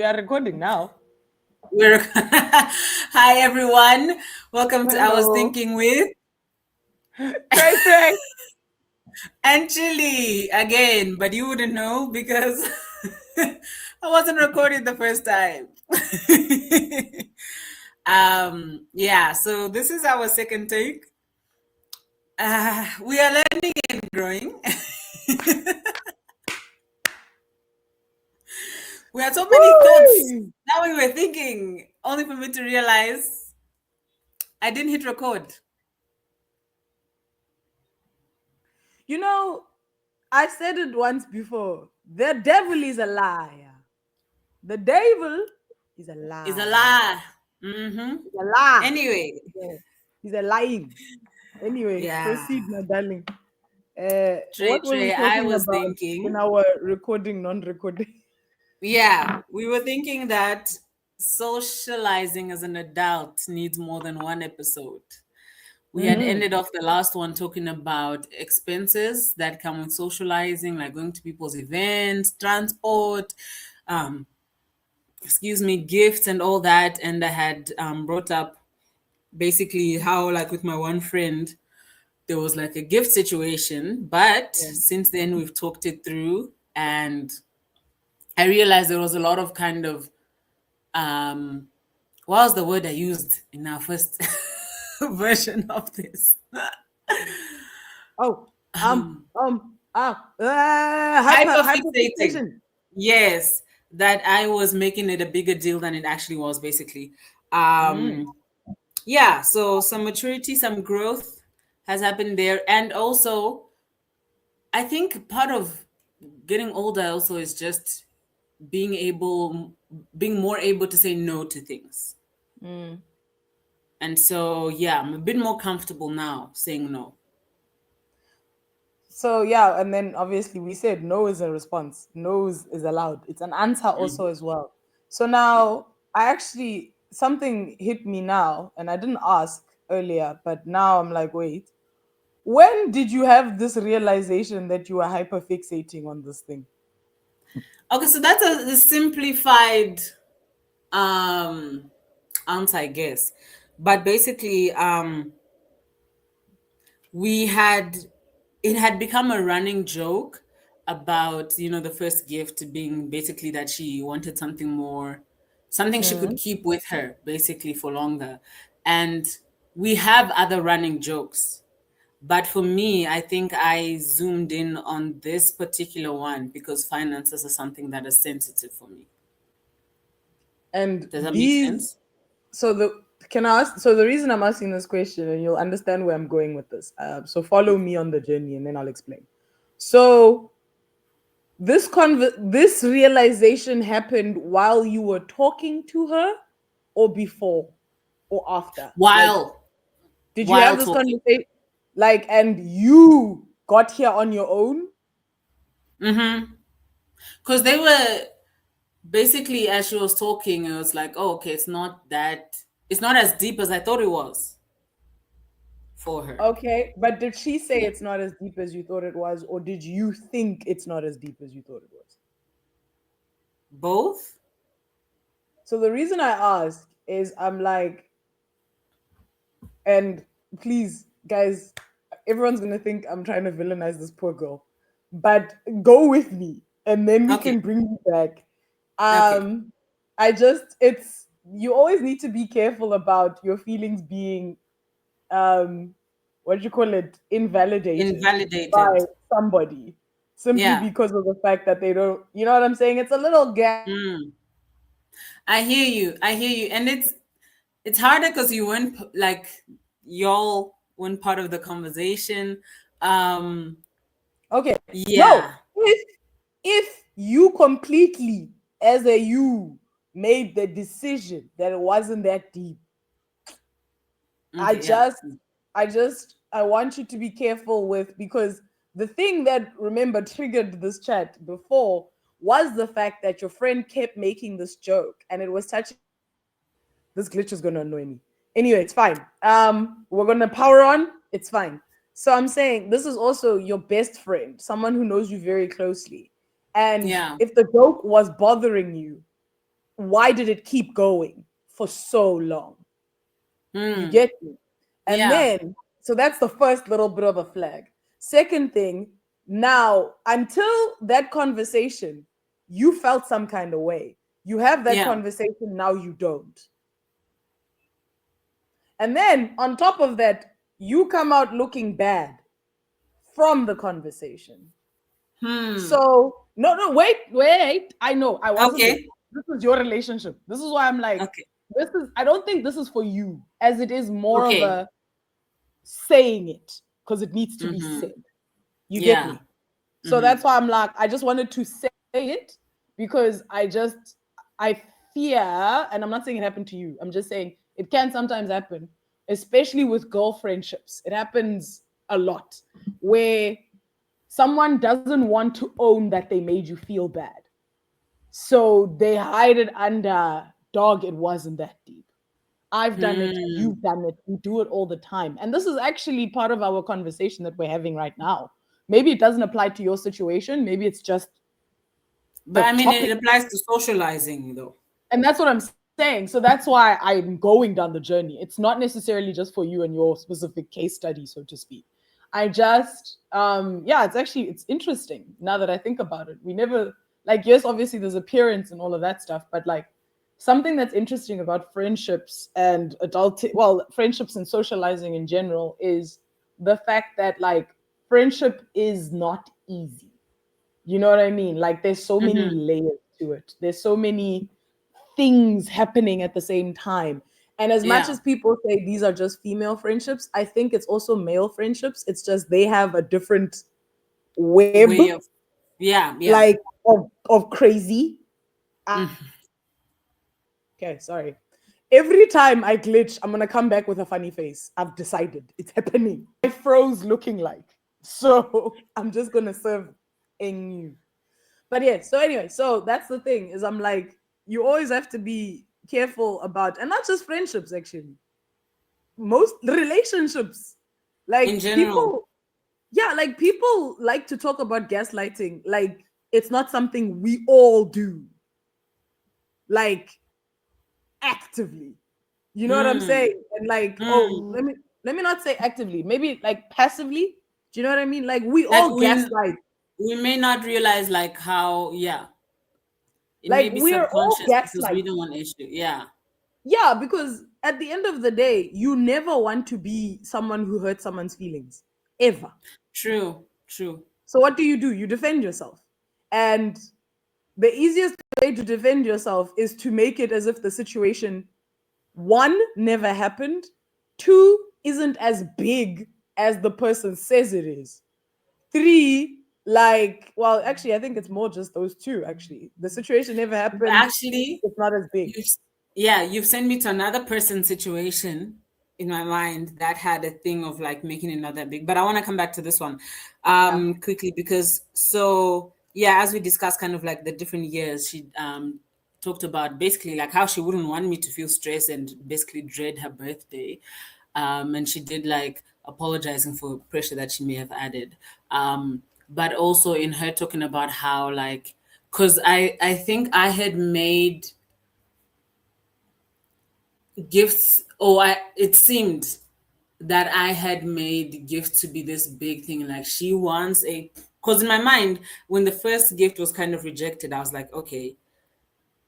are recording now. We're Hi everyone. Welcome to I Was Hello. Thinking with Trey, Trey. Chili again, but you wouldn't know because I wasn't recording the first time. Yeah, so this is our second take. We are learning and growing. We had so many thoughts Woo! that we were thinking, only for me to realize I didn't hit record. You know, I said it once before. The devil is a liar. The devil is a It's a liar. lie. Mm-hmm. He's a lie. Anyway, Yeah. He's a lying. Anyway, yeah. proceed, my darling. Trey, What were we Trey, I talking was about in thinking, our recording, non-recording? yeah, we were thinking that socializing as an adult needs more than one episode. We had Mm-hmm. ended off the last one talking about expenses that come with socializing, like going to people's events, transport, um, gifts and all that. And I had brought up basically how, like, with my one friend, there was like a gift situation, but Yeah. since then we've talked it through, and I realized there was a lot of kind of what was the word I used in our first version of this? Oh, Hyperfixating. hyperfixation. Yes, that I was making it a bigger deal than it actually was, basically. Mm. Um, yeah, so some maturity, some growth has happened there. And also, I think part of getting older also is just being able, being more able to say no to things. Mm. And so, yeah, I'm a bit more comfortable now saying no. So yeah, and then obviously we said no is a response. No is allowed. It's an answer also Mhm. as well. So now I actually something hit me now, and I didn't ask earlier, but now I'm like, wait, when did you have this realization that you were hyperfixating on this thing? Okay, so that's a simplified um answer, I guess. But basically, we had it had become a running joke about, the first gift being basically that she wanted something more, something she could Mm. keep with her basically for longer. And we have other running jokes. But for me, I think I zoomed in on this particular one because finances are something that is sensitive for me. And Does that make these, sense? so the can I ask? So the reason I'm asking this question, and you'll understand where I'm going with this. So follow me on the journey, and then I'll explain. So this realization happened while you were talking to her, or before, or after? Like, While did you have while this talking. conversation, like, and you got here on your own? Mm-hmm. Because they were basically, as she was talking, it was like, oh, okay, it's not as deep as I thought it was for her. Okay, but did she say Yeah. it's not as deep as you thought it was, or did you think it's not as deep as you thought it was? Both? So the reason I ask is I'm like, and please, guys, everyone's gonna think I'm trying to villainize this poor girl, but go with me, and then we Okay. can bring you back. Okay. I just, it's, you always need to be careful about your feelings being, um, what do you call it, invalidated by Invalidated. somebody simply Yeah. because of the fact that they don't, you know what I'm saying? It's a little gap. Mm. I hear you. I hear you. And it's harder because you weren't like y'all weren't part of the conversation. Um, Okay, no, yeah. if you completely as a you made the decision that it wasn't that deep, i Okay, yeah. just I want you to be careful with, because the thing that, remember, triggered this chat before was the fact that your friend kept making this joke and it was touching. This glitch is going to annoy me. Anyway, it's fine. We're going to power on. It's fine. So I'm saying this is also your best friend, someone who knows you very closely. And Yeah. if the joke was bothering you, why did it keep going for so long? You Hmm. get me? And Yeah. then, so that's the first little bit of a flag. Second thing, now, until that conversation, you felt some kind of way. You have that Yeah. conversation, now you don't. And then, on top of that, you come out looking bad from the conversation. Hmm. So, no, no, wait. I know I wasn't there. Okay. This is your relationship. This is why I'm like, Okay. I don't think this is for you, as it is more of Okay. a saying it because it needs to be Mm-hmm. said. You get Yeah. me? So Mm-hmm. that's why I'm like, I just wanted to say it because I fear, and I'm not saying it happened to you. I'm just saying it can sometimes happen, especially with girl friendships. It happens a lot where someone doesn't want to own that they made you feel bad. So they hide it under, dog, it wasn't that deep. I've done it, Hmm. you've done it, we do it all the time. And this is actually part of our conversation that we're having right now. Maybe it doesn't apply to your situation, maybe it's just But the I mean, it topic. applies to socializing though. And that's what I'm saying. So that's why I'm going down the journey. It's not necessarily just for you and your specific case study, so to speak. I just yeah, it's interesting now that I think about it. We never, like, yes, obviously there's appearance and all of that stuff, but like something that's interesting about friendships and friendships and socializing in general is the fact that like friendship is not easy. You know what I mean? Like there's so many Mm-hmm. layers to it. There's so many things happening at the same time. And as much Yeah. as people say these are just female friendships, I think it's also male friendships. It's just they have a different web, Way of, yeah, yeah. like of crazy. Mm. Okay, sorry. Every time I glitch, I'm gonna come back with a funny face. I've decided it's happening. I froze looking like. So I'm just gonna serve a new. But yeah, so anyway, so that's the thing is I'm like, you always have to be careful about, and not just friendships actually, most relationships. In Like general. people, yeah, like people like to talk about gaslighting like it's not something we all do, like actively. You know what I'm Mm. saying? And like, oh, Mm. let me not say actively, maybe like passively. Do you know what I mean? Like we Like all gaslight. we may not realize like how, yeah, it may Like be we're all subconscious because we don't gaslighting. want issue. Yeah. Yeah, because at the end of the day, you never want to be someone who hurts someone's feelings ever. True. True. So what do? You defend yourself. And the easiest way to defend yourself is to make it as if the situation, one, never happened, two, isn't as big as the person says it is, three, like, well, actually, I think it's more just those two, actually. The situation never happened, Actually, it's not as big. you've yeah, you've sent me to another person's situation in my mind that had a thing of like making it not that big. But I want to come back to this one Yeah. quickly because so yeah, as we discussed kind of like the different years, she talked about basically like how she wouldn't want me to feel stressed and basically dread her birthday. And she did like apologizing for pressure that she may have added. But also in her talking about how like because I think I had made gifts or I it seemed that I had made gifts to be this big thing. Like she wants a because in my mind, when the first gift was kind of rejected, I was like, okay,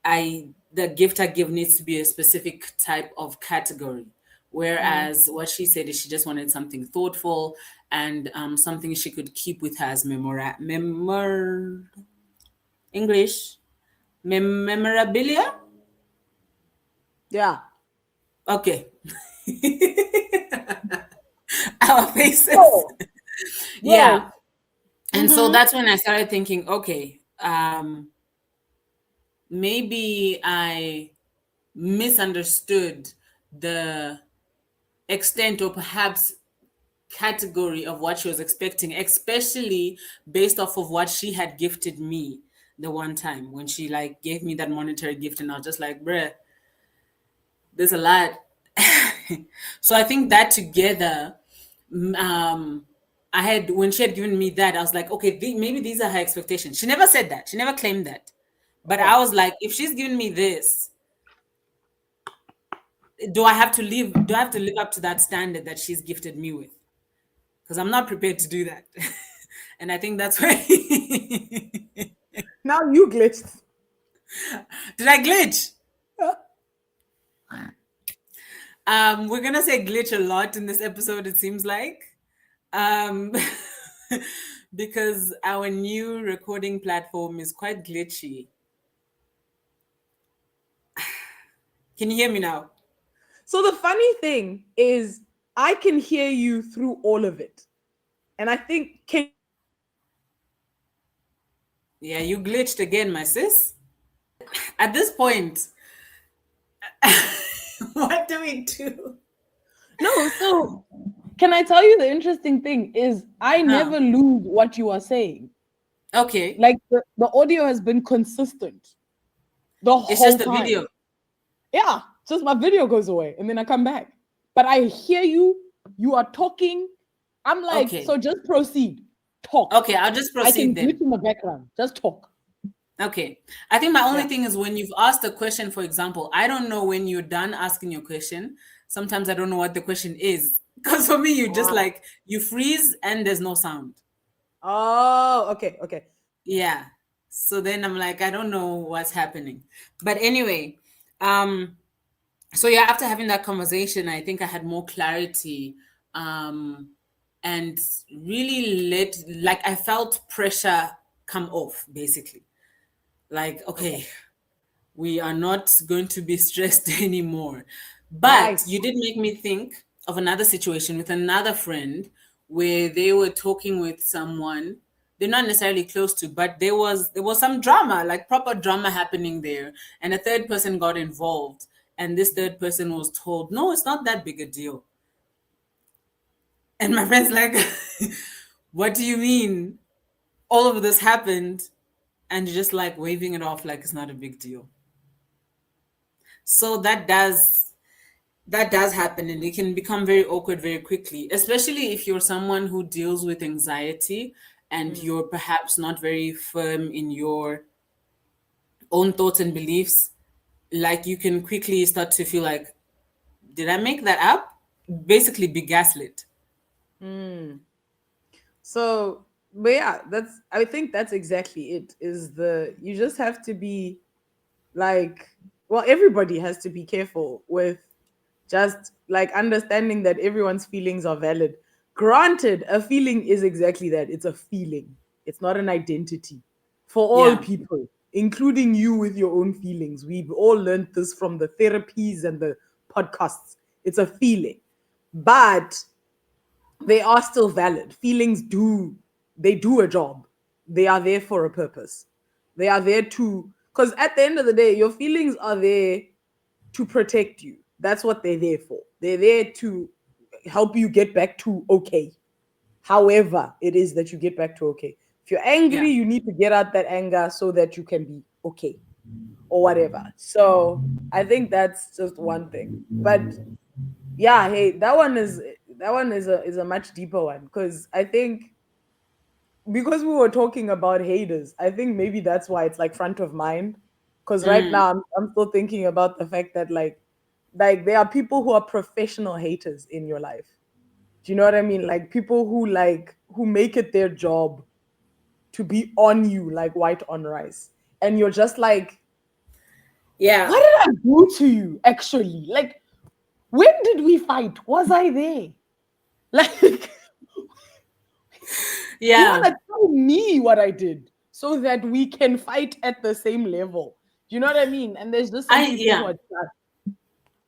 I the gift I give needs to be a specific type of category. Mm. Whereas what she said is she just wanted something thoughtful and something she could keep with her as English memorabilia. Yeah. Okay. Our faces. Oh, yes. Yeah. And so Mm-hmm. that's when I started thinking, okay, maybe I misunderstood the extent or perhaps category of what she was expecting, especially based off of what she had gifted me the one time when she like gave me that monetary gift and I was just like, bruh, there's a lot. So I think that together, um, I had when she had given me that, I was like, okay, maybe these are her expectations. She never said that. She never claimed that, But Okay. I was like, if she's giving me this, do I have to live up to that standard that she's gifted me with? Because I'm not prepared to do that. And I think that's why Now you glitched. did I glitch? We're gonna say glitch a lot in this episode, it seems like. Um because our new recording platform is quite glitchy. Can you hear me now? So the funny thing is, I can hear you through all of it. And I think, can you hear me through all of it? Yeah, you glitched again, my sis. At this point, what do we do? No, so can I tell you the interesting thing is I Huh. never lose what you are saying. Okay. Like the audio has been consistent the It's just whole the time. video. Yeah, just my video goes away and then I come back. But I hear you, you are talking. I'm like, Okay. so just proceed. Talk. Okay, I'll just I proceed can then. glitch in the background. Just talk. Okay. I think my only Yeah. thing is when you've asked a question, for example, I don't know when you're done asking your question. Sometimes I don't know what the question is. Because for me, you just Ah. like, you freeze and there's no sound. Oh, okay, okay. Yeah. So then I'm like, I don't know what's happening. But anyway, um, so yeah, after having that conversation, I think I had more clarity, um, and really like, I felt pressure come off, basically. Like, Okay. okay, we are not going to be stressed anymore. But Nice. you did make me think of another situation with another friend where they were talking with someone they're not necessarily close to, but there was some drama, like proper drama happening there, and a third person got involved, and this third person was told, no, it's not that big a deal. And my friend's like, what do you mean? All of this happened, and you're just like waving it off like it's not a big deal. So that does happen, and it can become very awkward very quickly, especially if you're someone who deals with anxiety and Mm. you're perhaps not very firm in your own thoughts and beliefs. Like, you can quickly start to feel like, did I make that up? Basically be gaslit. Mm. So, but yeah, I think that's exactly it. Is the you just have to be like, well, everybody has to be careful with just like understanding that everyone's feelings are valid. Granted, a feeling is exactly that. It's a feeling. It's not an identity for all Yeah. people, including you with your own feelings. We've all learned this from the therapies and the podcasts. It's a feeling. But they are still valid. Feelings they do a job. They are there for a purpose. They are there to because at the end of the day, your feelings are there to protect you. That's what they're there for. They're there to help you get back to okay. However, it is that you get back to okay. If you're Yeah. angry, you need to get out that anger so that you can be okay or whatever. So I think that's just one thing. But yeah, hey, that one is a much deeper one because I think because we were talking about haters, I think maybe that's why it's like front of mind. Because right Mm. now I'm still thinking about the fact that like there are people who are professional haters in your life. Do you know what I mean? Like people who make it their job to be on you like white on rice, and you're just like, what Yeah. did I do to you? Actually, like when did we fight? Was I there? Like you want Yeah. to tell me what I did so that we can fight at the same level. Do you know what I mean? And there's just some I people who yeah. are just,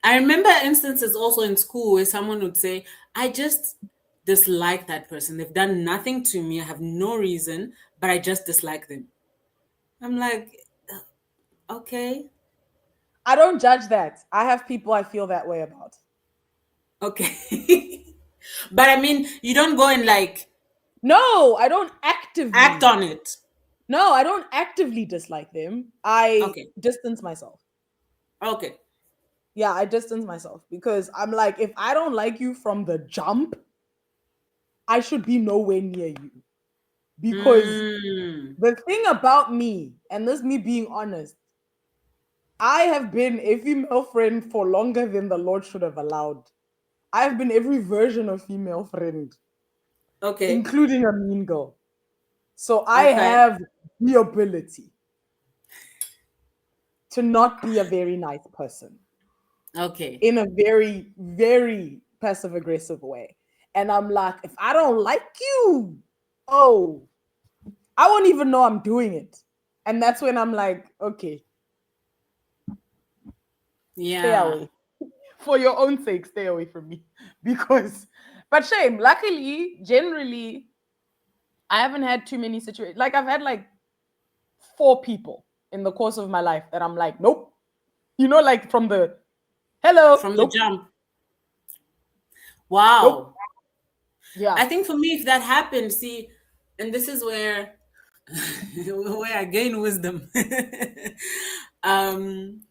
I remember instances also in school where someone would say, I just dislike that person. They've done nothing to me. I have no reason, but I just dislike them. I'm like, okay, I don't judge that. I have people I feel that way about. okay. But I mean, you don't go and like No, I don't act actively. on it. No, I don't actively dislike them. I Okay. distance myself. Okay. Yeah, I distance myself because I'm like, if I don't like you from the jump, I should be nowhere near you. Because Mm. the thing about me, and this me being honest, I have been a female friend for longer than the Lord should have allowed. I have been every version of female friend, Okay. including a mean girl. So I Okay. have the ability to not be a very nice person Okay. in a very, very passive aggressive way. And I'm like, if I don't like you, oh, I won't even know I'm doing it. And that's when I'm like, okay, stay Yeah. away. For your own sake, stay away from me. Because, but shame, luckily, generally, I haven't had too many situations. Like, I've had like four people in the course of my life that I'm like, nope. Like from the hello, From the nope, jump. nope. Wow. Yeah. I think for me, if that happened, see, and this is where where I gain wisdom. um,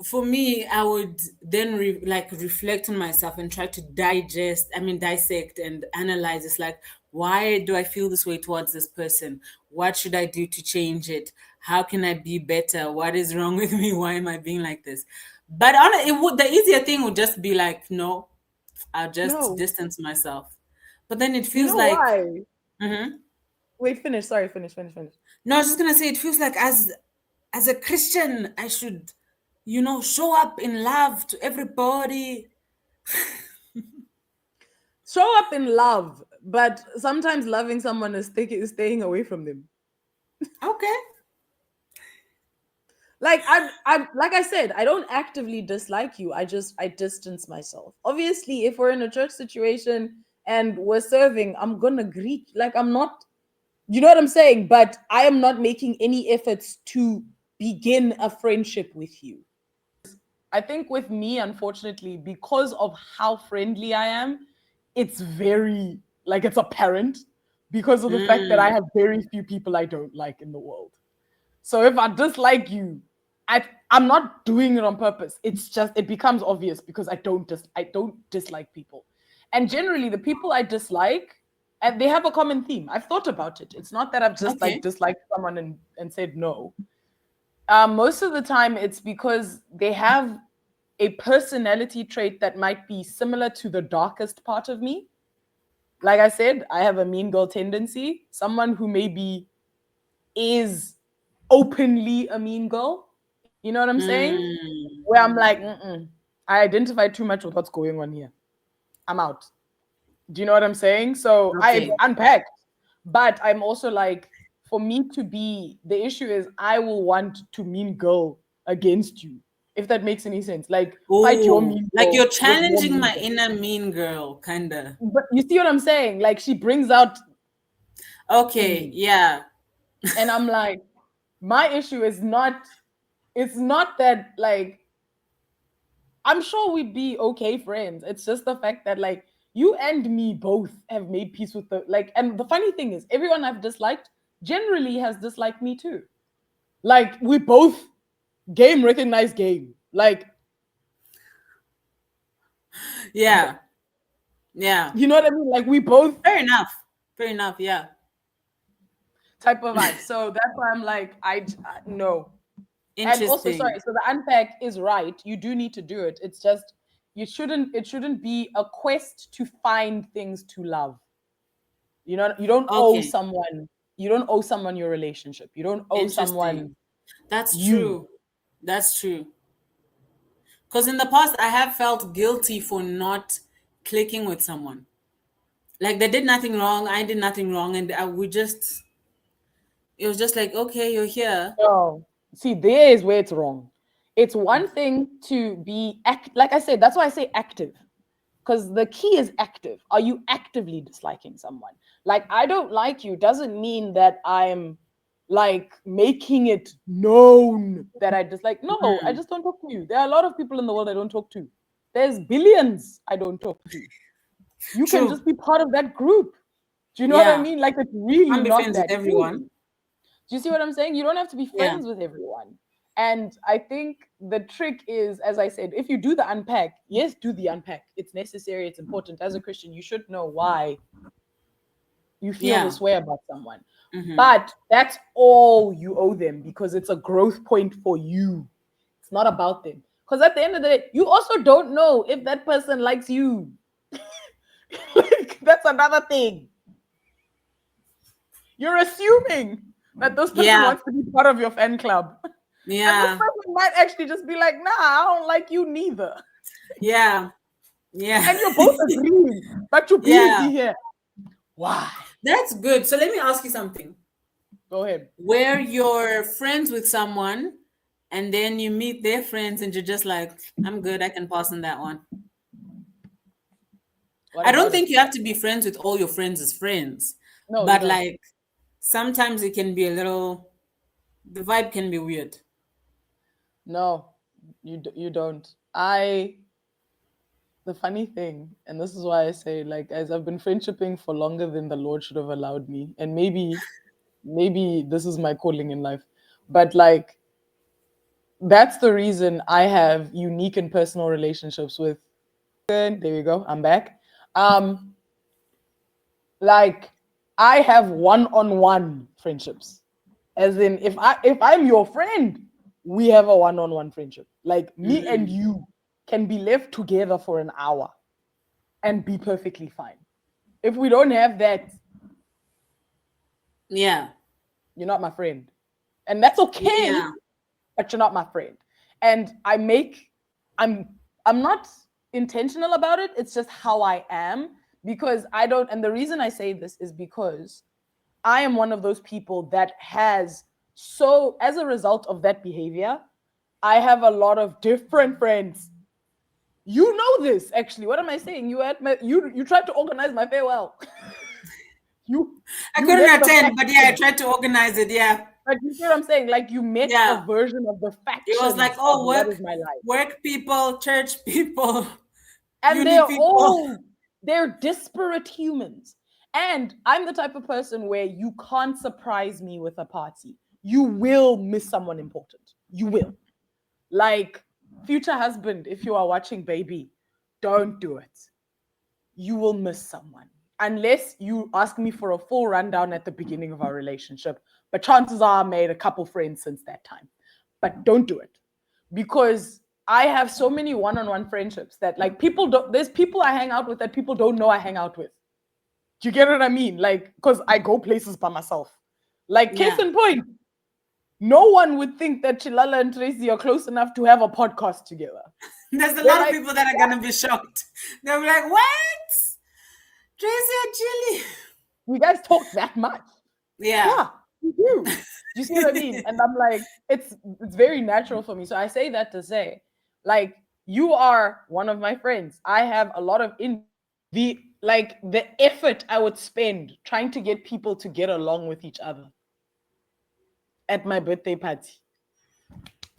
for me, I would then like reflect on myself and try to dissect and analyze. It's like, why do I feel this way towards this person? What should I do to change it? How can I be better? What is wrong with me? Why am I being like this? But the easier thing would just be like, no, I'll just No. distance myself. But then it You feels know like, why? mhm. Wait, finish. Sorry, finish. No, I was just gonna say it feels like as a Christian, I should, show up in love to everybody. Show up in love, but sometimes loving someone is staying away from them. Okay. Like I like I said, I don't actively dislike you. I distance myself. Obviously, if we're in a church situation and we're serving, I'm gonna greet. Like I'm not, you know what I'm saying? But I am not making any efforts to begin a friendship with you. I think with me, unfortunately, because of how friendly I am, it's very like it's apparent because of the fact that I Mm, have very few people I don't like in the world. So if I dislike you, I'm not doing it on purpose. It's just it becomes obvious because I don't dislike people. And generally the people I dislike, and they have a common theme. I've thought about it. It's not that I've just like okay. disliked someone and said no. Most of the time it's because they have a personality trait that might be similar to the darkest part of me. Like I said, I have a mean girl tendency. Someone who maybe is openly a mean girl. You know what I'm saying? Mm, Where I'm like, mm-mm, I identify too much with what's going on here. I'm out. Do you know what I'm saying? So I've okay. unpacked, but I'm also like, for me to be, the issue is I will want to mean girl against you, if that makes any sense. Like fight your Oh, mean like girl you're with your challenging mean my girl. inner mean girl, kinda. But you see what I'm saying? Like she brings out in Okay, me. yeah. And I'm like, my issue is not, it's not that like I'm sure we'd be okay friends. It's just the fact that like you and me both have made peace with the like, and the funny thing is everyone I've disliked generally has disliked me too. Like we both game recognize game. Like Yeah. Yeah. you know what I mean? Like we both Fair enough. Fair enough, yeah. type of vibe. So that's why I'm like no. And also sorry, Interesting. so the unpack is right. You do need to do it. It's just it shouldn't be a quest to find things to love. Okay. You don't owe someone your relationship. You don't owe Interesting. someone That's you. true. That's true. Because in the past, I have felt guilty for not clicking with someone. Like they did nothing wrong, I did nothing wrong, and it was just like, okay, you're here. No. See, there is where it's wrong. It's one thing to be like I said, that's why I say active. Because the key is active. Are you actively disliking someone? Like, I don't like you doesn't mean that I'm like making it known that I dislike. No, I Mm, just don't talk to you. There are a lot of people in the world I don't talk to. There's billions I don't talk to. You can true. just be part of that group. Do you know what I Yeah. mean? Like, it's really Can't be not friends with that everyone. deep. Do you see what I'm saying? You don't have to be Yeah. friends with everyone. And I think the trick is, as I said, if you do the unpack, yes, do the unpack. It's necessary, it's important. As a Christian, you should know why You feel Yeah. this way about someone. Mm-hmm. But that's all you owe them because it's a growth point for you. It's not about them. Because at the end of the day, you also don't know if that person likes you. Like, that's another thing. You're assuming that this person Yeah. wants to be part of your fan club. And this Yeah. person might actually just be like, nah, I don't like you neither. Yeah. Yeah. And you're both agreeing, but you're Yeah. busy here. Why? That's good. So let me ask you something. Go ahead. Where you're friends with someone and then you meet their friends and you're just like, I'm good, I can pass on that one. What I don't about it? think you have to be friends with all your friends as friends, No, you but don't. like sometimes it can be a little, the vibe can be weird. No, you don't. The funny thing, and this is why I say, like, as I've been friendshipping for longer than the Lord should have allowed me, and maybe this is my calling in life, but like that's the reason I have unique and personal relationships with. There we go. I'm back. Um, like I have one-on-one friendships. As in, if I'm your friend, we have a one-on-one friendship. Like me and Mm, you can be left together for an hour and be perfectly fine. If we don't have that, yeah. you're not my friend. And that's okay, Yeah. but you're not my friend. And I'm I'm not intentional about it. It's just how I am because I don't and the reason I say this is because I am one of those people that has so as a result of that behavior, I have a lot of different friends. You know this actually. What am I saying? You tried to organize my farewell. you I you couldn't met the attend, but yeah, I faction. tried to organize it. Yeah. Like you see what I'm saying? Like you met a Yeah. version of the It was like, factions of oh, what is my life. work people, church people, And uni people. they're disparate humans. And I'm the type of person where you can't surprise me with a party. You will miss someone important. You will. Like future husband, if you are watching baby, don't do it. You will miss someone unless you ask me for a full rundown at the beginning of our relationship. But chances are I made a couple friends since that time. But don't do it because I have so many one-on-one friendships that like people don't. There's people I hang out with that people don't know I hang out with. Do you get what I mean? Like because I go places by myself. Like case Yeah. in point, no one would think that Chilala and Tracy are close enough to have a podcast together. There's a They're lot of like, people that are what? gonna be shocked. They'll be like, what? Tracy and Chili. You guys talk that much? Yeah. Yeah, you do. Do you see what I mean? And I'm like, it's very natural for me. So I say that to say, like, you are one of my friends. I have a lot of the effort I would spend trying to get people to get along with each other at my birthday party.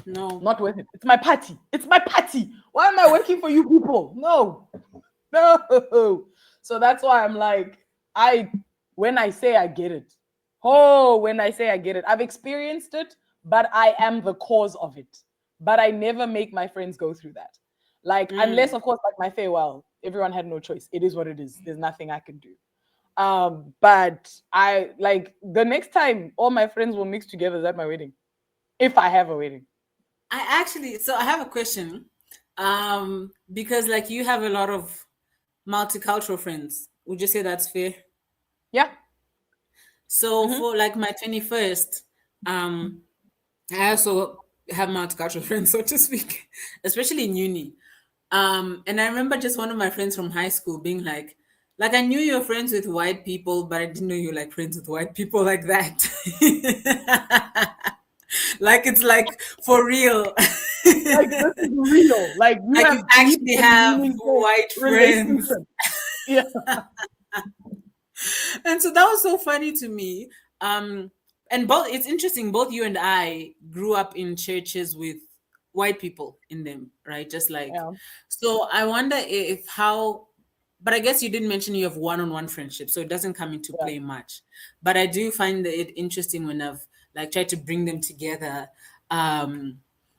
No. Not worth it. It's my party. It's my party. Why am I working for you people? No. No. So that's why I'm like, I when I say I get it. Oh, when I say I get it. I've experienced it, but I am the cause of it. But I never make my friends go through that. Like, unless Mm. of course, like my farewell, everyone had no choice. It is what it is. There's nothing I can do. But I like the next time all my friends will mix together is at my wedding. If I have a wedding. So I have a question. Because like you have a lot of multicultural friends. Would you say that's fair? Yeah. So Mm-hmm. for like my 21st, um, I also have multicultural friends, so to speak, especially in uni. And I remember just one of my friends from high school being like I knew you were friends with white people, but I didn't know you were like friends with white people like that. Like it's like for real. Like this is real. Like you Like you have deep actually and have meaningful white friends. relationships. Yeah. And so that was so funny to me. Um, and both it's interesting, both you and I grew up in churches with white people in them, right? Just like Yeah. so I wonder if how but I guess you didn't mention you have one-on-one friendship, so it doesn't come into Yeah. play much. But I do find it interesting when I've like tried to bring them together. Um,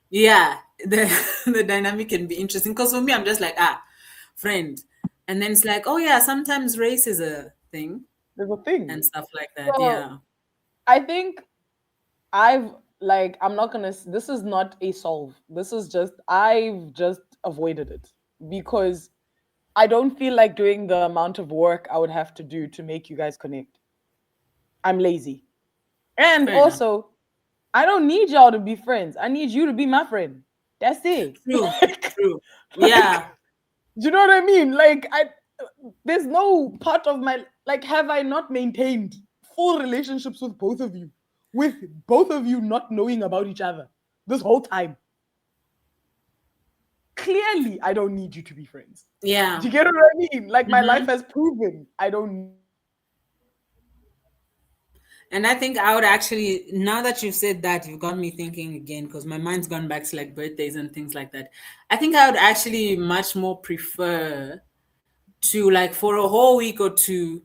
yeah, the the dynamic can be interesting because for me, I'm just like friend, and then it's like, oh yeah, sometimes race is a thing. There's a thing. and stuff like that. So Yeah, I think I've like I'm not gonna. This is not a solve. This is just I've just avoided it because I don't feel like doing the amount of work I would have to do to make you guys connect. I'm lazy, and fair enough. also I don't need y'all to be friends. I need you to be my friend. That's it. True, true. Like, Yeah, do you know what I mean? Like, there's no part of my like. Have I not maintained full relationships with both of you not knowing about each other this whole time? Clearly, I don't need you to be friends. yeah. Do you get what I mean? Like, my life Hmm. has proven I don't need you to be friends. And I think I would actually, now that you've said that, you've got me thinking again because my mind's gone back to like birthdays and things like that. I think I would actually much more prefer to, like, for a whole week or two,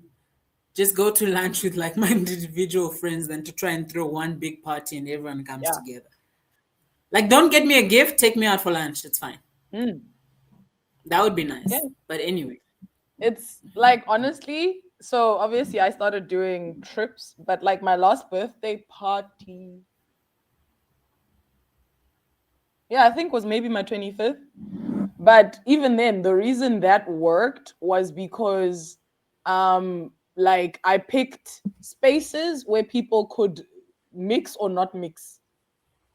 just go to lunch with like my individual friends than to try and throw one big party and everyone comes Yeah. together. Like, don't get me a gift, take me out for lunch. It's fine. Mm. That would be nice. Okay. But anyway, It's like honestly, so obviously I started doing trips, but like my last birthday party, yeah, I think was maybe my 25th. But even then, the reason that worked was because like I picked spaces where people could mix or not mix.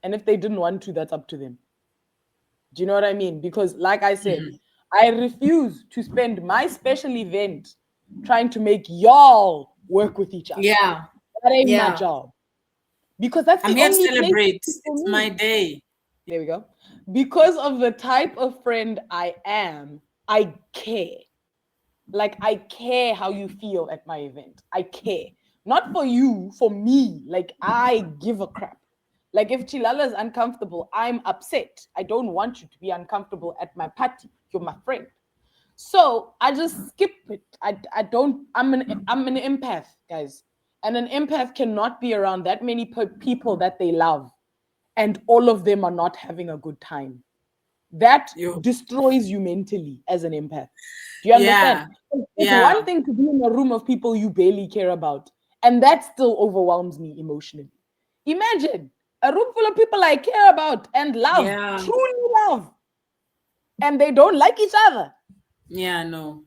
And if they didn't want to, that's up to them. Do you know what I mean? Because like I said, mhm. I refuse to spend my special event trying to make y'all work with each other. Yeah, That ain't my yeah. job. Because that's I'm the here to only place celebrate. for It's my me. day. There we go. Because of the type of friend I am, I care. Like, I care how you feel at my event. I care. Not for you, for me. Like, I give a crap. Like, if Chilala is uncomfortable, I'm upset. I don't want you to be uncomfortable at my party. You're my friend. So I just skip it. I don't. I'm an empath, guys, and an empath cannot be around that many people that they love, and all of them are not having a good time. That Yo. destroys you mentally as an empath. Do you understand? Yeah, It's yeah, one thing to be in a room of people you barely care about, and that still overwhelms me emotionally. Imagine a room full of people I care about and love, yeah, truly love, and they don't like each other. yeah, no.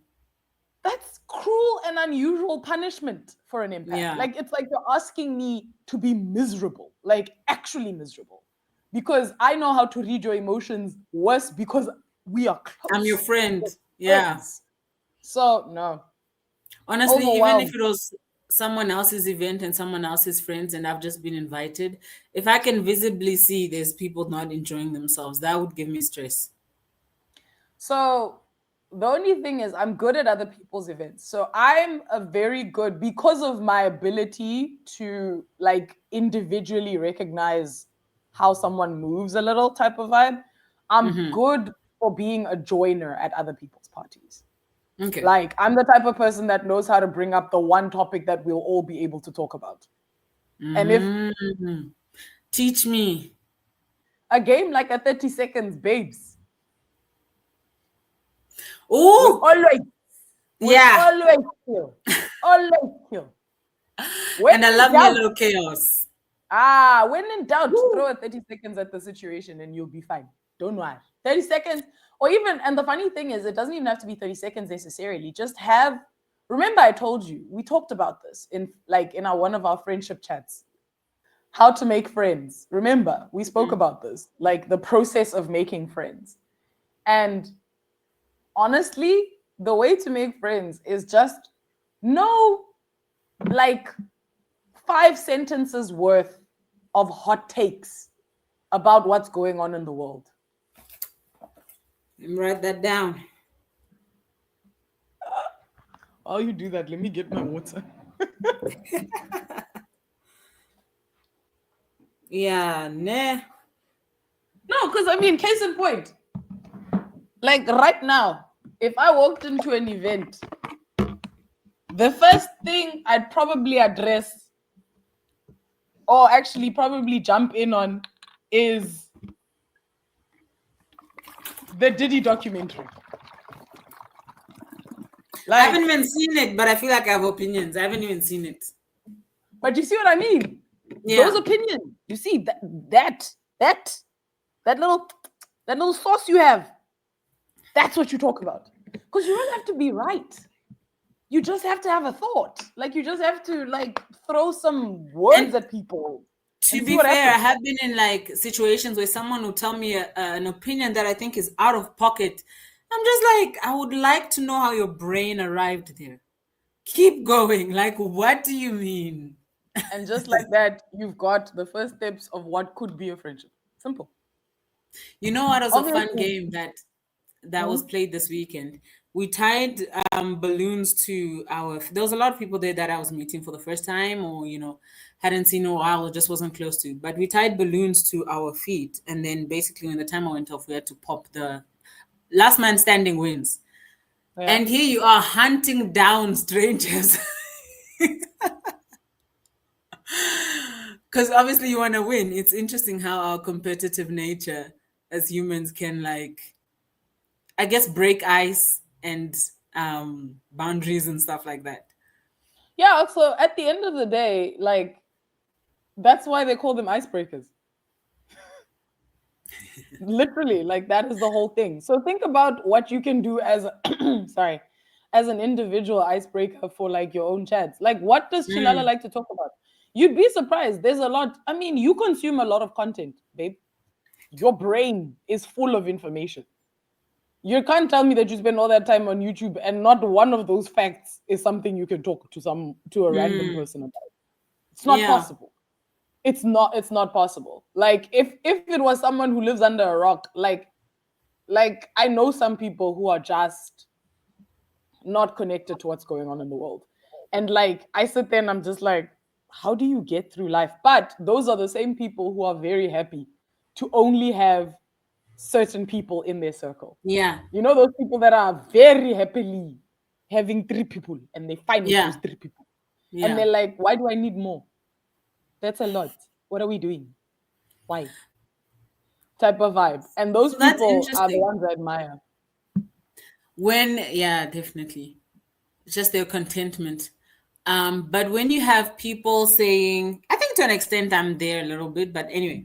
That's cruel and unusual punishment for an empath. Yeah. Like, it's like you're asking me to be miserable, like actually miserable, because I know how to read your emotions worse because we are I'm your close. friend. We're Yeah. friends. So no, Honestly, even if overwhelmed. it was someone else's event and someone else's friends and I've just been invited, if I can visibly see there's people not enjoying themselves, that would give me stress. So the only thing is I'm good at other people's events. So I'm a very good because of my ability to like individually recognize how someone moves a little type of vibe. I'm Mm-hmm. good for being a joiner at other people's parties. Okay. Like, I'm the type of person that knows how to bring up the one topic that we'll all be able to talk about. And if Mm. Teach me. a game like a 30 seconds, babes, will Oh, always will yeah. always kill. Always kill. When And I in love me a doubt, little chaos. when in doubt, Woo. throw a 30 seconds at the situation and you'll be fine. Don't worry. 30 seconds, or even, and the funny thing is, it doesn't even have to be 30 seconds necessarily. Just have, remember, I told you, we talked about this in our one of our friendship chats. How to make friends. Remember, we spoke Mhm. about this, like the process of making friends. And honestly, the way to make friends is just know like 5 sentences worth of hot takes about what's going on in the world. Let me write that down. While you do that, let me get my water. Yeah, nah. No, because I mean, case in point, like right now, if I walked into an event, the first thing I'd probably address, or actually probably jump in on, is the Diddy documentary. I haven't Like, even seen it, but I feel like I have opinions. I haven't even seen it. but you see what I mean? Those Yeah. opinions. You see that that little that little sauce you have. That's what you talk about. Because you don't have to be right. You just have to have a thought. Like you just have to like throw some words And at people and to see be what fair, I happens. have been in like situations where someone will tell me an opinion that I think is out of pocket. I'm just like, I would like to know how your brain arrived there. Keep going. Like, what do you mean? And just like that, you've got the first steps of what could be a friendship. Simple. You know what was a fun Obviously. game that was Mhm. played this weekend? We tied balloons to our. There was a lot of people there that I was meeting for the first time, or hadn't seen in a while, or just wasn't close to. But we tied balloons to our feet, and then basically when the timer went off, we had to pop the last man standing wins. Yeah. And here you are hunting down strangers. Because obviously you want to win. It's interesting how our competitive nature as humans can, like, I guess, break ice and boundaries and stuff like that. Yeah. So at the end of the day, like that's why they call them icebreakers. Literally, like that is the whole thing. So think about what you can do as sorry, as an individual icebreaker for like your own chats. Like what does Chilala Mm, like to talk about? You'd be surprised. There's a lot. I mean, you consume a lot of content, babe. Your brain is full of information. You can't tell me that you spend all that time on YouTube and not one of those facts is something you can talk to a random mm, person about. It's not yeah, possible. It's not possible. Like if it was someone who lives under a rock, like I know some people who are just not connected to what's going on in the world. And like I sit there and I'm just like, how do you get through life? But those are the same people who are very happy to only have certain people in their circle. yeah, You know, those people that are very happily having three people and they're fine with those yeah, three people. And yeah. they're like, why do I need more? That's a lot. What are we doing? Why? Type of vibe. And those So that's people are the interesting. ones I admire. Yeah, definitely. It's just their contentment. But when you have people saying, I think to an extent I'm there a little bit, but anyway,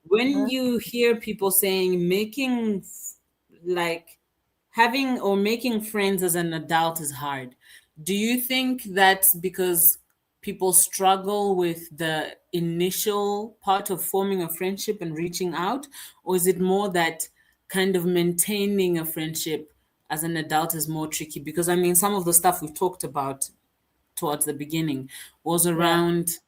when Mhm. you hear people saying like having or making friends as an adult is hard, do you think that's because people struggle with the initial part of forming a friendship and reaching out, or is it more that kind of maintaining a friendship as an adult is more tricky? Because I mean, some of the stuff we talked about towards the beginning was Yeah. around,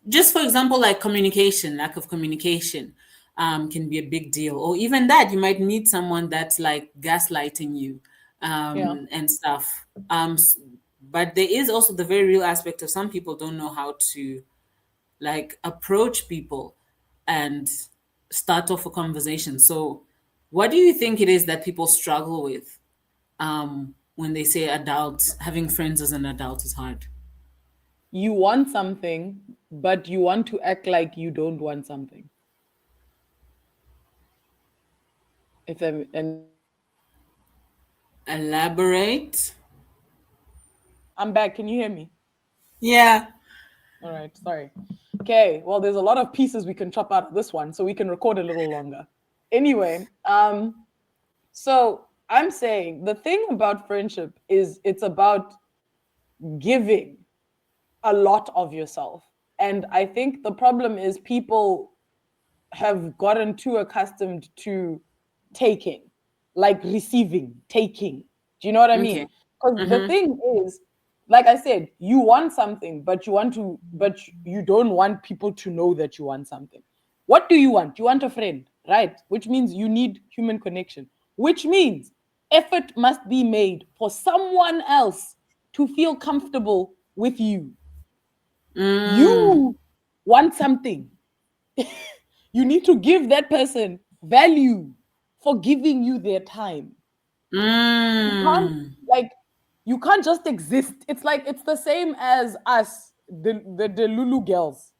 just for example, like communication, lack of communication can be a big deal. Or even that, you might meet someone that's like gaslighting you Yeah. and stuff. But there is also the very real aspect of some people don't know how to like approach people and start off a conversation. So, what do you think it is that people struggle with when they say adults having friends as an adult is hard? You want something, but you want to act like you don't want something. If that any sense. Elaborate. I'm back. Can you hear me? Yeah. All right. Sorry. Okay. Well, there's a lot of pieces we can chop out of this one, so we can record a little longer. Anyway, so I'm saying the thing about friendship is it's about giving a lot of yourself. And I think the problem is people have gotten too accustomed to taking, like receiving, taking. Do you know what I Okay. mean? Because the Mm-hmm. thing is, like I said, you want something, but you don't want people to know that you want something. What do you want? You want a friend, right? Which means you need human connection, which means effort must be made for someone else to feel comfortable with you. Mm. You want something. You need to give that person value for giving you their time. You can't Mm. like you can't just exist. It's like it's the same as us, the Lulu girls,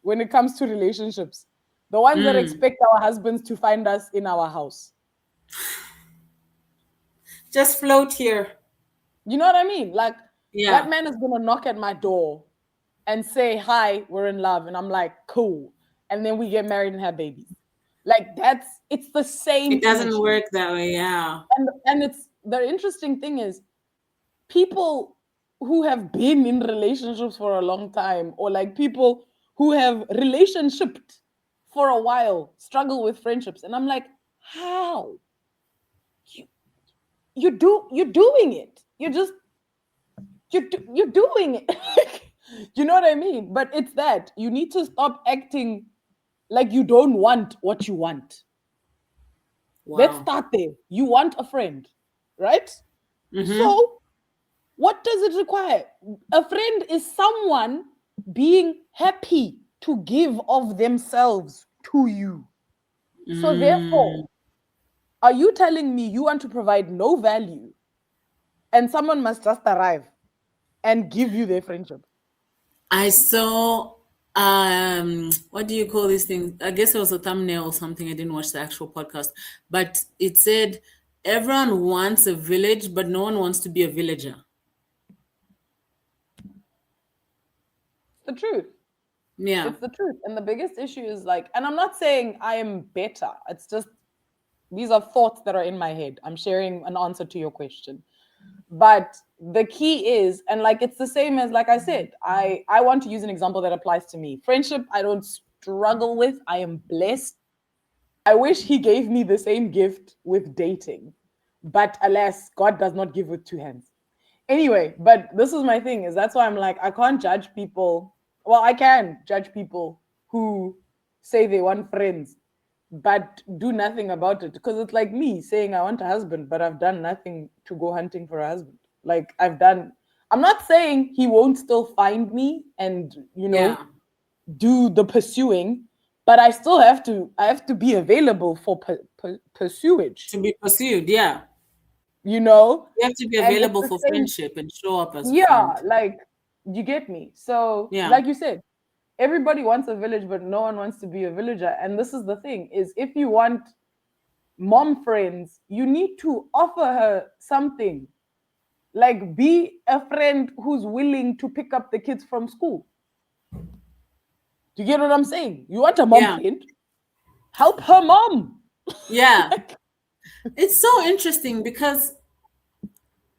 when it comes to relationships. The ones that Mm. expect our husbands to find us in our house. Just float here. You know what I mean? Like that Yeah. man is gonna knock at my door and say, "Hi, we're in love," and I'm like, "Cool," and then we get married and have babies. Like it's the same It doesn't energy, work that way. Yeah. and it's the interesting thing is people who have been in relationships for a long time, or like people who have relationshiped for a while, struggle with friendships, and I'm like, how you you're doing it. You're doing it. You know what I mean? But it's that you need to stop acting like you don't want what you want. Let's Wow. start there. You want a friend, right? Mm-hmm. So, what does it require? A friend is someone being happy to give of themselves to you. So, therefore, Mm. are you telling me you want to provide no value and someone must just arrive and give you their friendship? I saw what do you call this thing? I guess it was a thumbnail or something. I didn't watch the actual podcast, but it said everyone wants a village, but no one wants to be a villager. It's the truth. Yeah. It's the truth. And the biggest issue is like, and I'm not saying I am better. It's just these are thoughts that are in my head. I'm sharing an answer to your question. But the key is, and like it's the same as like I said, I want to use an example that applies to me. Friendship, I don't struggle with. I am blessed. I wish he gave me the same gift with dating. But alas, God does not give with two hands. Anyway, but this is my thing, is that's why I'm like, I can't judge people. Well, I can judge people who say they want friends but do nothing about it, because it's like me saying I want a husband but I've done nothing to go hunting for a husband. Like I'm not saying he won't still find me and Yeah. do the pursuing, but I have to be available for pursuage, To be pursued. Yeah. you know You have to be and it's available the for same. friendship and show up as a Yeah, friend. like you get me. So Yeah. like you said, everybody wants a village but no one wants to be a villager, and this is the thing, is if you want mom friends, you need to offer her something. Like be a friend who's willing to pick up the kids from school. Do you get what I'm saying? You want a mom Yeah. friend? Help her mom. Yeah. Like, It's so interesting because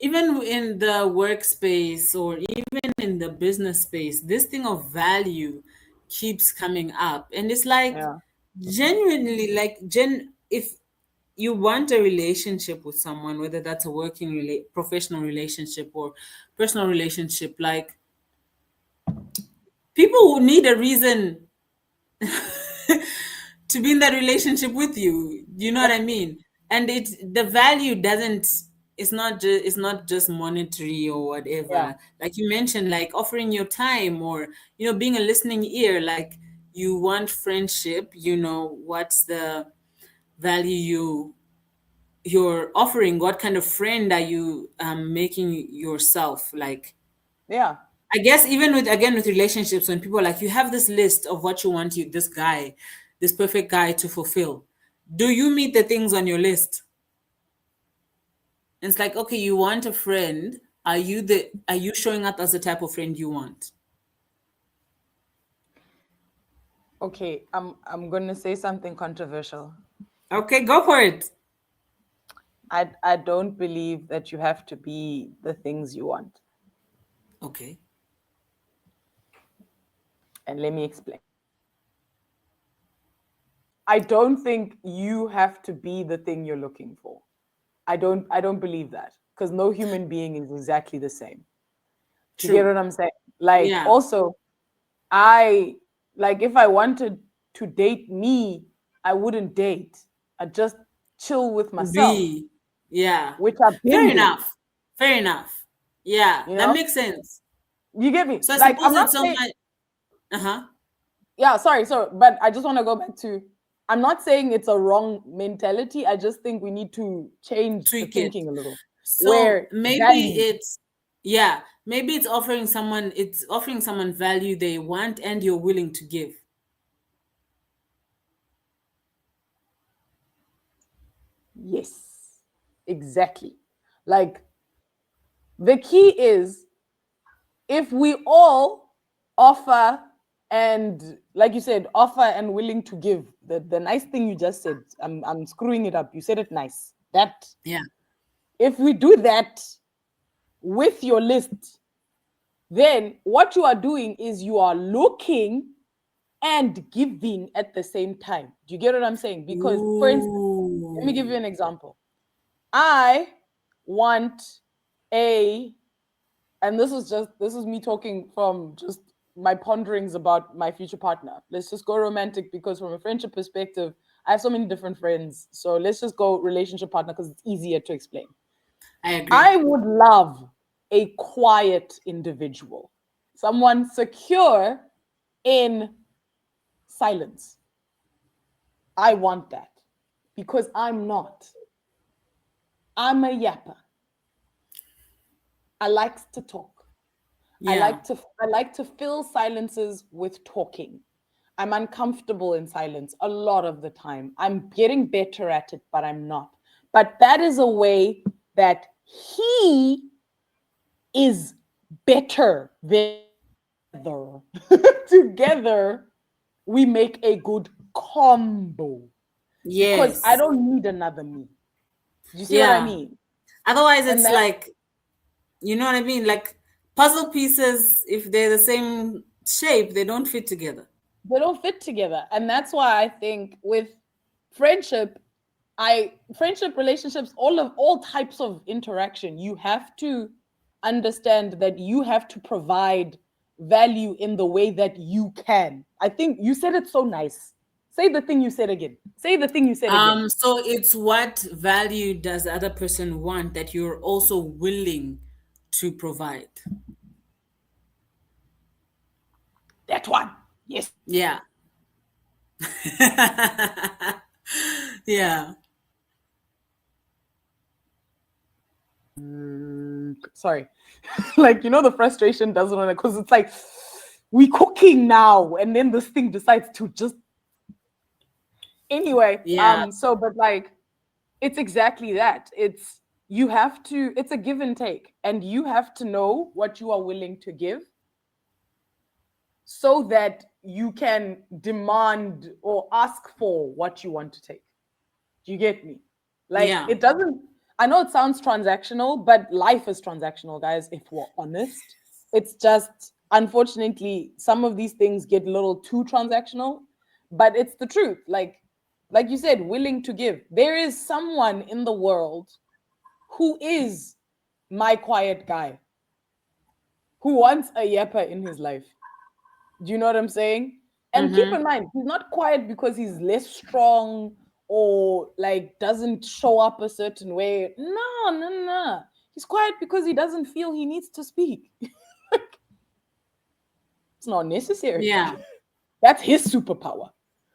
even in the workspace or even in the business space, this thing of value keeps coming up. And it's like yeah, genuinely like if you want a relationship with someone, whether that's a professional relationship or personal relationship, like people who need a reason to be in that relationship with you. You know what I mean? And the value doesn't it's not just monetary or yeah, whatever. Like you mentioned, like offering your time or being a listening ear. Like you want friendship, what's the value you're offering? What kind of friend are you making yourself? Like yeah. I guess even with relationships, when people are like, you have this list of what you want this perfect guy to fulfill. Do you meet the things on your list? And it's like, okay, you want a friend. Are you showing up as the type of friend you want? Okay, I'm gonna say something controversial. Okay, go for it. I don't believe that you have to be the things you want. Okay. And let me explain. I don't think you have to be the thing you're looking for. I don't believe that, because no human being is exactly the same. Do you get True. what I'm saying? Like Yeah. also, I like if I wanted to date me, I wouldn't date. I'd just chill with myself, Be. Yeah. which I've Fair been doing, enough. Fair enough. Yeah, you that know? makes sense. You get me? So I Like suppose I'm not it's so saying, much. Uh huh. yeah, sorry, so but I just want to go back to, I'm not saying it's a wrong mentality. I just think we need to change the Tweak it. thinking a little. So Where maybe value, it's yeah, maybe it's offering someone value they want and you're willing to give. yes, exactly. Like The key is if we all offer and, like you said, offer and willing to give. The nice thing you just said, I'm screwing it up. You said it nice. That Yeah. if we do that with your list, then what you are doing is you are looking and giving at the same time. Do you get what I'm saying? Because, for instance, let me give you Ooh. an example. I want a, and this is me talking from just my ponderings about my future partner. Let's just go romantic because from a friendship perspective, I have so many different friends. So let's just go relationship partner because it's easier to explain. I agree. I would love a quiet individual, someone secure in silence. I want that because I'm not. I'm a yapper. I like to talk. Yeah. I like to fill silences with talking. I'm uncomfortable in silence a lot of the time. I'm getting better at it, but I'm not. But that is a way that he is better than together. Together, we make a good combo because I Yes. don't need another me. Do you see what I Yeah. mean? Otherwise, And it's that like, you know what I mean? Like puzzle pieces, if they're the same shape, they don't fit together. they don't fit together. And that's why I think with friendship, friendship relationships, all types of interaction, you have to understand that you have to provide value in the way that you can. I think you said it so nice. Say the thing you said again. Say the thing you said again. So it's what value does the other person want that you're also willing to provide. That one. Yes. Yeah. Yeah. Sorry. Like, the frustration doesn't want to, because it's like we cooking now and then this thing decides to just, anyway. Yeah. So but like it's exactly that. It's a give and take, and you have to know what you are willing to give so that you can demand or ask for what you want to take. Do you get me? Like, Yeah. it doesn't, I know it sounds transactional, but life is transactional, guys, if we're honest. It's just, unfortunately, some of these things get a little too transactional, but it's the truth. Like you said, willing to give. There is someone in the world who is my quiet guy, who wants a yapper in his life. Do you know what I'm saying? And keep Mm-hmm. in mind, he's not quiet because he's less strong or like doesn't show up a certain way. No, no, no. He's quiet because he doesn't feel he needs to speak. It's not necessary. Yeah. That's his superpower.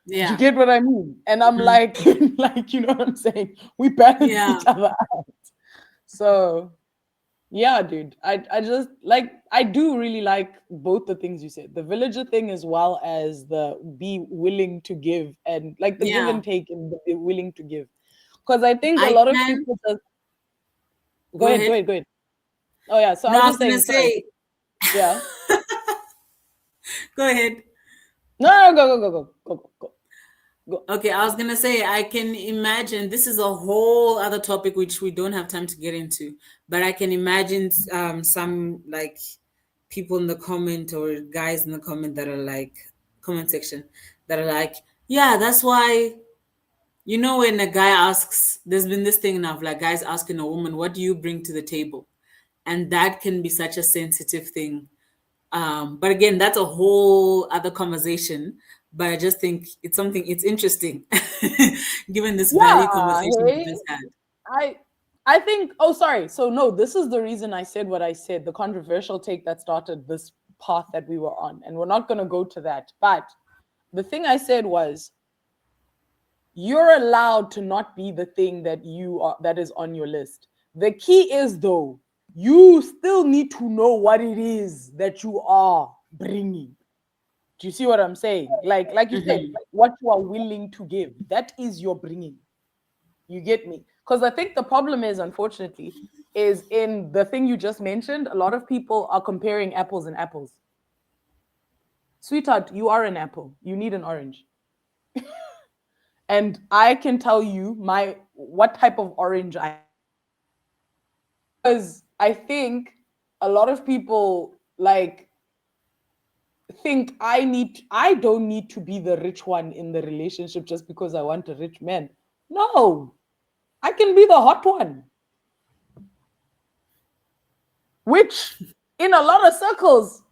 Do you Yeah. get what I mean? And I'm Mm. like, like, you know what I'm saying? We balance Yeah. each other out. So yeah, dude. I just like, I do really like both the things you said. The villager thing as well as the be willing to give, and like the give Yeah. and take and the be willing to give. Because I think a I lot of can people just go go ahead, go ahead. ahead, go ahead. Oh yeah. So I No, was I was just gonna saying, sorry. say, Yeah. go ahead. No, no, go, go, go, go, go, go, go. Go. Okay, I was gonna say I can imagine this is a whole other topic which we don't have time to get into, but I can imagine some like people in the comment or guys in the comment that are like comment section that are like, yeah, that's why when a guy asks, there's been this thing now of like guys asking a woman, what do you bring to the table? And that can be such a sensitive thing. But again, that's a whole other conversation. But I just think it's interesting, given this value Yeah. conversation we Hey. just had. I I think, oh sorry. So no, this is the reason I said what I said, the controversial take that started this path that we were on. And we're not gonna go to that. But the thing I said was, you're allowed to not be the thing that is on your list. The key is, though, you still need to know what it is that you are bringing. Do you see what I'm saying? Like you said, Hmm. what you are willing to give, that is your bringing. You get me? Because I think the problem is, unfortunately, is in the thing you just mentioned, a lot of people are comparing apples and apples. Sweetheart, you are an apple. You need an orange. And I can tell you my what type of orange I am. Because I think a lot of people like think I don't need to be the rich one in the relationship just because I want a rich man. No, I can be the hot one, which in a lot of circles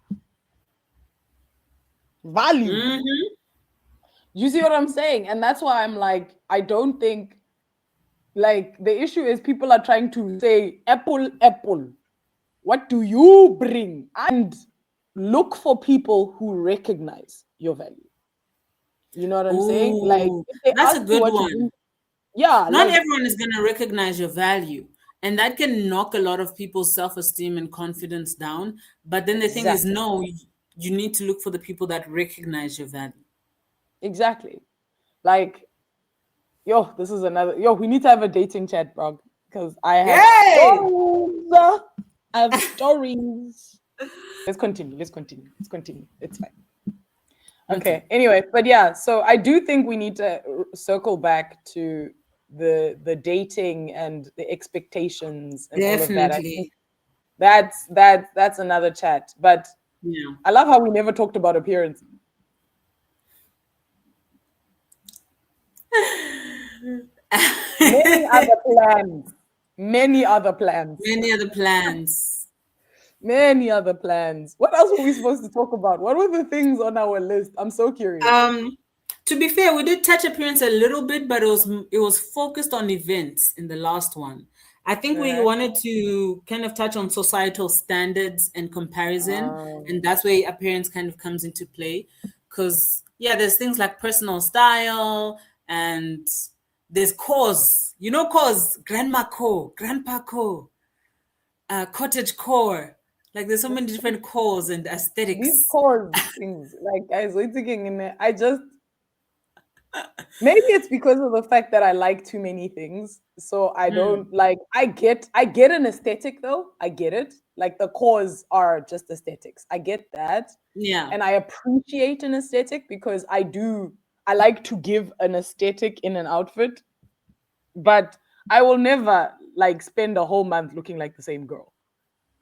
value. Mm-hmm. You see what I'm saying? And that's why I'm like, I don't think like the issue is people are trying to say apple, apple. What do you bring? And look for people who recognize your value. You know what I'm saying? Like Ooh, if they that's a ask you good what you one. bring, yeah, Not like everyone is going to recognize your value, and that can knock a lot of people's self-esteem and confidence down. But then the thing is, exactly, no, you need to look for the people that recognize your value. exactly. Like, yo, this is another yo, we need to have a dating chat, bro. Because I have Yay! stories. I have stories. Let's continue. Let's continue. Let's continue. It's fine. Okay, Okay. Anyway, but yeah, so I do think we need to circle back to the dating and the expectations and all of that. I think definitely. that's another chat. But Yeah. I love how we never talked about appearance. Many other plans. Many other plans. Many other plans. Many other plans. What else were we supposed to talk about? What were the things on our list? I'm so curious. Um, to be fair, we did touch appearance a little bit, but it was focused on events in the last one. I think we Uh-huh. wanted to kind of touch on societal standards and comparison, and Um, that's where appearance kind of comes into play. Because yeah, there's things like personal style, and there's cause. You know, cause grandma core, grandpa core, cottage core. Like there's so many different cores and these aesthetics. cause things, like I was thinking in it, I just maybe it's because of the fact that I like too many things. So I Mm, don't like I get an aesthetic though. I get it. Like the cause are just aesthetics. I get that. yeah. And I appreciate an aesthetic because I like to give an aesthetic in an outfit, but I will never like spend a whole month looking like the same girl.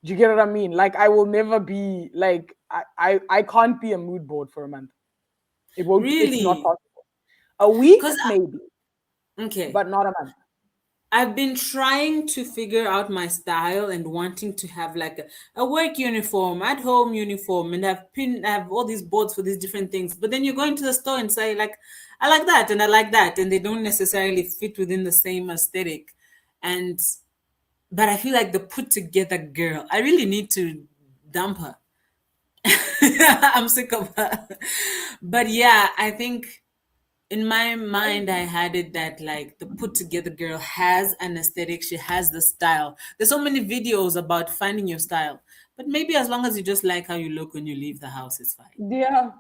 Do you get what I mean? Like I will never be like I can't be a mood board for a month. It's not Really? possible. A week Because, maybe, okay, but not a month. I've been trying to figure out my style and wanting to have like a work uniform, at home uniform, and I have all these boards for these different things. But then you go into the store and say, like, I like that and I like that, and they don't necessarily fit within the same aesthetic. And but I feel like the put together girl, I really need to dump her. I'm sick of her. But yeah, I think in my mind I had it that like the put together girl has an aesthetic, she has the style. There's so many videos about finding your style, but maybe as long as you just like how you look when you leave the house, it's fine. Yeah,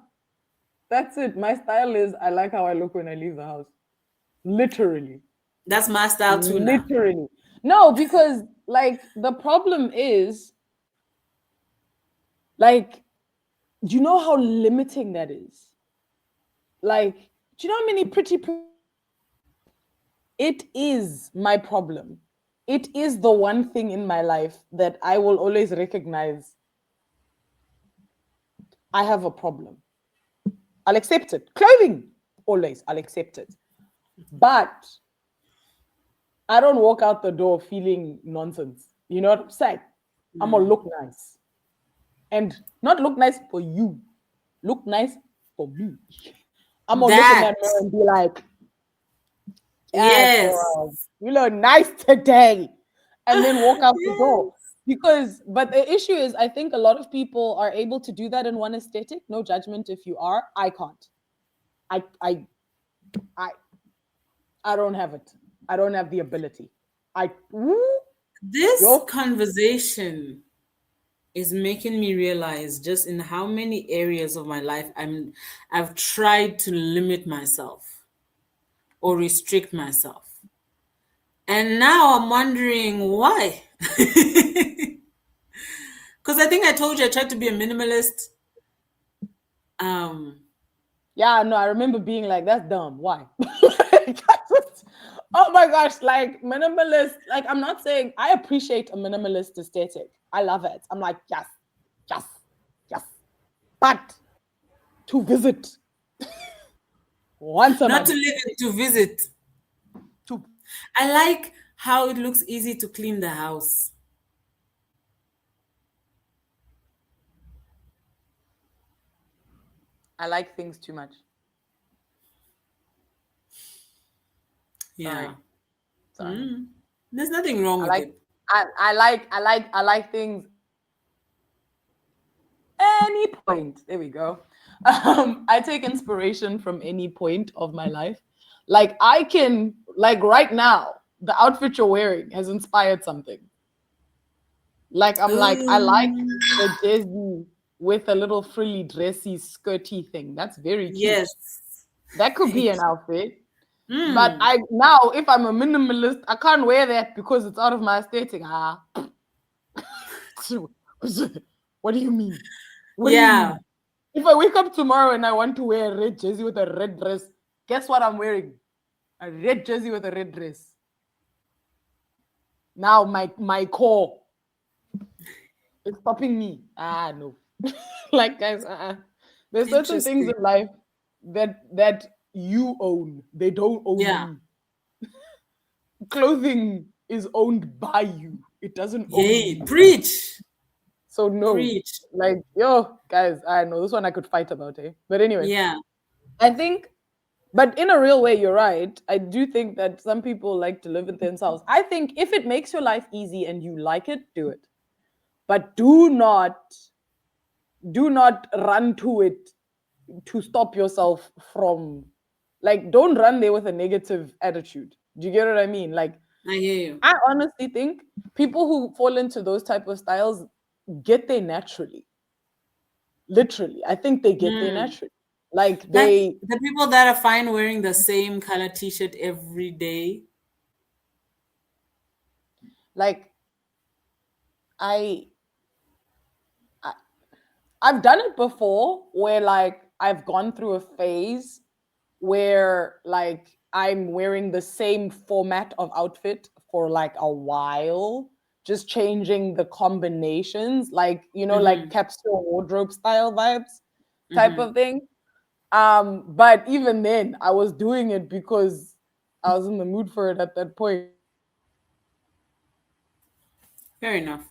that's it. My style is I like how I look when I leave the house. Literally. That's my style too now. Literally. No, because like the problem is like, do you know how limiting that is? Like, do you know how many pretty it is my problem. It is the one thing in my life that I will always recognize I have a problem. I'll accept it. Clothing, always, I'll accept it. But I don't walk out the door feeling nonsense. You know what I'm saying? I'm gonna Mm. look nice. And not look nice for you, look nice for me. I'm gonna look in That, that mirror and be like, yes, yes. girl, you look nice today. And then walk out the door. Yes. Because, but the issue is, I think a lot of people are able to do that in one aesthetic. No judgment if you are. I can't. I, I, I, I don't have it. I don't have the ability. I, This yo, conversation is making me realize just in how many areas of my life I've tried to limit myself or restrict myself. And now I'm wondering why. Because I think I told you I tried to be a minimalist. Um, Yeah, no, I remember being like, that's dumb. Why? Like, oh my gosh, like minimalist. Like, I'm not saying I appreciate a minimalist aesthetic. I love it. I'm like, yes, yes, yes. But to visit once a Not to month, live in, to visit. to I like how it looks easy to clean the house. I like things too much. Yeah. Sorry, sorry. Mm. There's nothing wrong I with like it. I like things any point. There we go. I take inspiration from any point of my life. Like I can, like right now, the outfit you're wearing has inspired something. Like I'm like, I like Um, the jersey with a little frilly dressy skirty thing. That's very cute. yes. That could be an Thank outfit. you. But Mm. I now, if I'm a minimalist, I can't wear that because it's out of my aesthetic. Ah, what do you mean? What do you Yeah. mean? If I wake up tomorrow and I want to wear a red jersey with a red dress, guess what I'm wearing? A red jersey with a red dress. Now my core is stopping me. Ah no. Like guys, there's certain things Interesting. in life that you own. They don't own Yeah. you. Clothing is owned by you. It doesn't own Yay. you. Preach. So no. Preach. Like, yo, guys, I know this one I could fight about, eh? But anyway, Yeah. I think, but in a real way, you're right. I do think that some people like to live with themselves. I think if it makes your life easy and you like it, do it. But do not run to it to stop yourself from, like, don't run there with a negative attitude. Do you get what I mean? Like, I hear you. I honestly think people who fall into those type of styles get there naturally. Literally, I think they get there Mm. naturally. Like Like they, the people that are fine wearing the same color t-shirt every day. like I, I I've done it before where like I've gone through a phase where like I'm wearing the same format of outfit for like a while, just changing the combinations, like like Mm-hmm. capsule wardrobe style vibes type Mm-hmm. of thing. But even then I was doing it because I was in the mood for it at that point. Fair enough.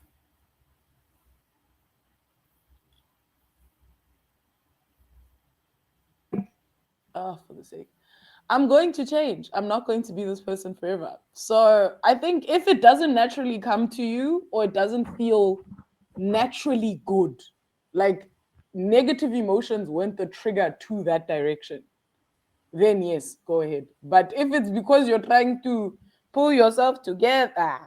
Oh, for the sake. I'm going to change. I'm not going to be this person forever. So I think if it doesn't naturally come to you or it doesn't feel naturally good, like negative emotions weren't the trigger to that direction, then yes, go ahead. But if it's because you're trying to pull yourself together,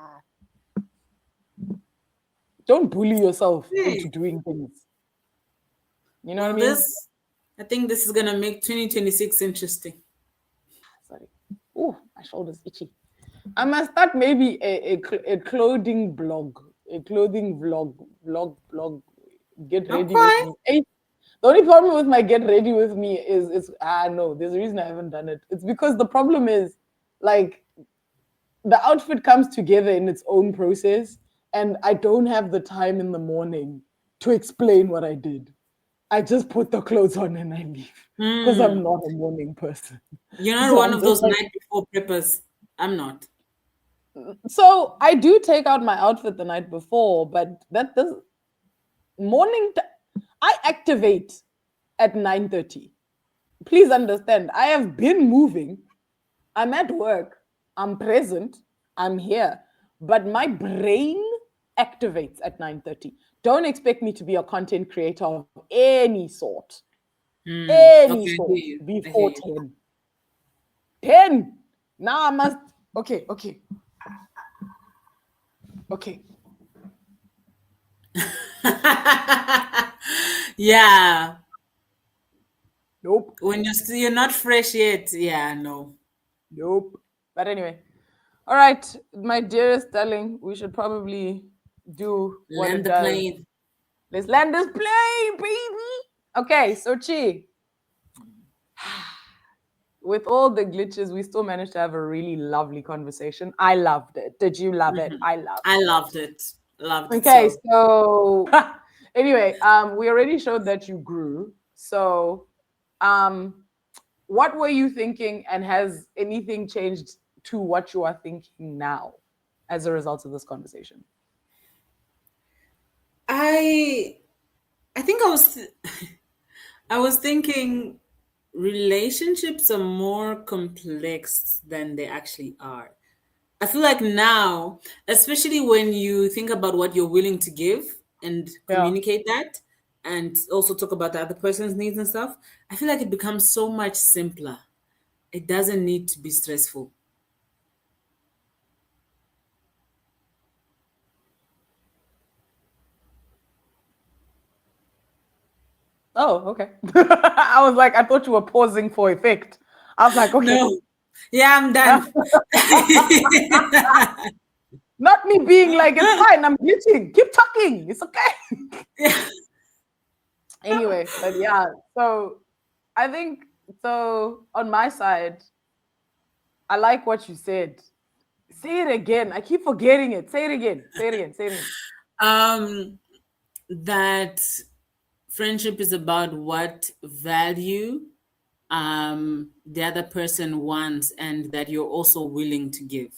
don't bully yourself into Hey. doing things. You know what I Well, mean? I think this is gonna make 2026 interesting. Sorry. Oh, my shoulder's itchy. I must start maybe a clothing blog, a clothing blog. Get ready with Okay. me. Hey, the only problem with my get ready with me is no. There's a reason I haven't done it. It's because the problem is like the outfit comes together in its own process, and I don't have the time in the morning to explain what I did. I just put the clothes on and I leave because I'm Hmm. not a morning person. You're not So one I'm of just those like, night before preppers. I'm not. so I do take out my outfit the night before, but that does morning. I activate at 9:30. Please understand. I have been moving. I'm at work. I'm present. I'm here, but my brain activates at 9:30. Don't expect me to be a content creator of any sort, Hmm. any Okay, I sort hear you. I hear before you. 10. 10. Now I must. Okay, okay, okay. Yeah. Nope. When you're not fresh yet. Yeah, no. Nope. But anyway, All right, my dearest darling, we should probably do what Land it the does. plane. Let's land this plane, baby. Okay, so Chi, with all the glitches, we still managed to have a really lovely conversation. I loved it. Did you love it? Mhm. I loved I it. loved it. Loved it Okay, so. so anyway, we already showed that you grew. So, um, what were you thinking, and has anything changed to what you are thinking now as a result of this conversation? I I think I was thinking relationships are more complex than they actually are. I feel like now, especially when you think about what you're willing to give and Yeah. communicate that and also talk about the other person's needs and stuff, I feel like it becomes so much simpler. It doesn't need to be stressful. Oh, okay. I was like, I thought you were pausing for effect. I was like, okay. No. Yeah, I'm done. Not me being like, it's fine, I'm glitching. Keep talking. It's okay. Anyway, but yeah, so I think so on my side, I like what you said. Say it again. I keep forgetting it. Say it again. Say it again. Say it again. um, that friendship is about what value the other person wants and that you're also willing to give.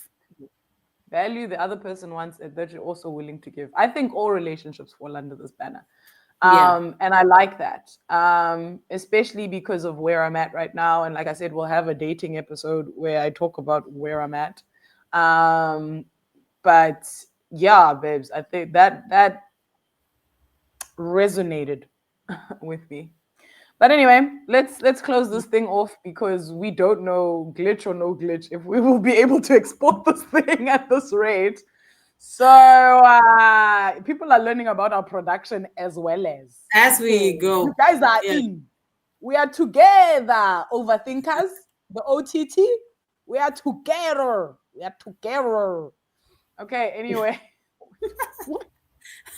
Value the other person wants and that you're also willing to give. I think all relationships fall under this banner. Yeah. And I like that, especially because of where I'm at right now. And like I said, we'll have a dating episode where I talk about where I'm at. Um, but yeah, babes, I think that resonated with me. But anyway, let's close this thing off because we don't know, glitch or no glitch, if we will be able to export this thing at this rate. So people are learning about our production as well as As we you go. guys are Yeah. in. We are together, overthinkers. The OTT. We are together. We are together. Okay. Anyway, what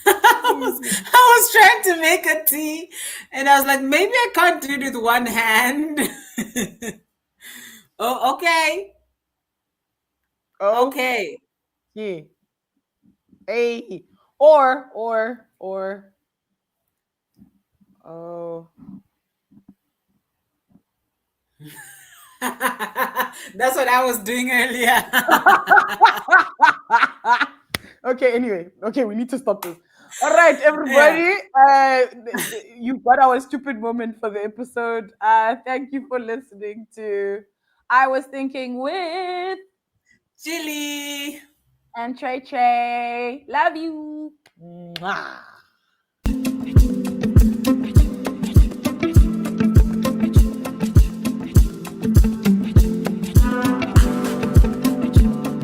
are you doing? I was trying to make a tea and I was like, maybe I can't do it with one hand. Oh, okay. Oh, Okay. yeah. Hey. Or. Oh. That's what I was doing earlier. Okay, anyway. Okay, we need to stop this. All right, Yeah. everybody. You got our stupid moment for the episode. Thank you for listening to I Was Thinking with Chili. and Trey Trey. Love you. Mwah.